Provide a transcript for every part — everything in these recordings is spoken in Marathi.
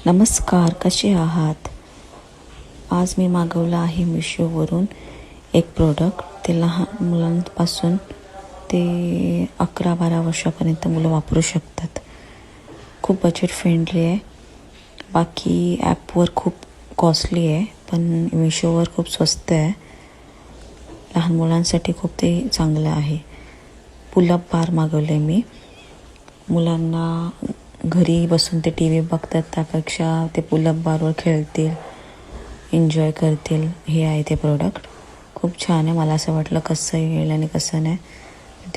नमस्कार, कसे आहात? आज मी मागवलं आहे मिशोवरून एक प्रोडक्ट. ते लहान मुलांपासून ते 11-12 वर्षापर्यंत मुलं वापरू शकतात. खूप बजेट फ्रेंडली आहे. बाकी ॲपवर खूप कॉस्टली आहे, पण मिशोवर खूप स्वस्त आहे. लहान मुलांसाठी खूप ते चांगलं आहे. पुलअप बार मागवले मी. मुलांना घरी बसून ते TV बघतात, त्यापेक्षा ते पुलअप बारवर खेळतील, एन्जॉय करतील. हे आहे ते प्रोडक्ट. खूप छान आहे. मला असं वाटलं कसं येईल आणि कसं नाही.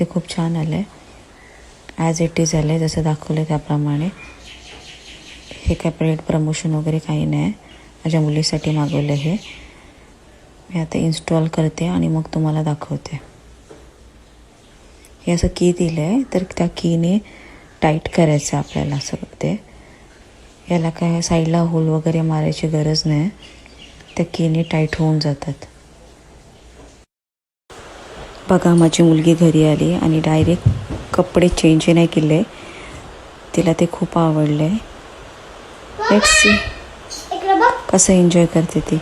ते खूप छान आलं आहे. ॲज इट इज आलं आहे, जसं दाखवलं त्याप्रमाणे. हे काय पेड प्रमोशन वगैरे काही नाही. माझ्या मुलीसाठी मागवलं हे. मी आता इन्स्टॉल करते आणि मग तुम्हाला दाखवते. हे असं की दिलं आहे, तर त्या कीने टाईट करायचं आपल्याला सगळं. ते याला काय साईडला होल वगैरे मारायची गरज नाही. त्या कीने टाईट होऊन जातात. बघा, माझी मुलगी घरी आली आणि डायरेक्ट कपडे चेंज नाही केले. तिला ते खूप आवडले. लेट्स सी कसं एन्जॉय करते ती.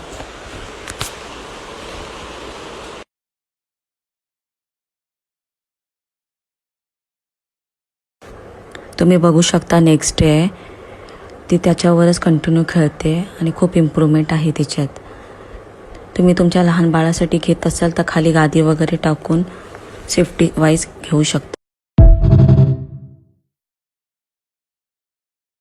तुम्ही बघू शकता, नेक्स्ट डे आहे. ती त्याच्यावरच कंटिन्यू खेळते आणि खूप इम्प्रूव्हमेंट आहे तिच्यात. तुम्ही तुमच्या लहान बाळासाठी घेत असाल तर खाली गादी वगैरे टाकून सेफ्टी वाईज घेऊ शकता.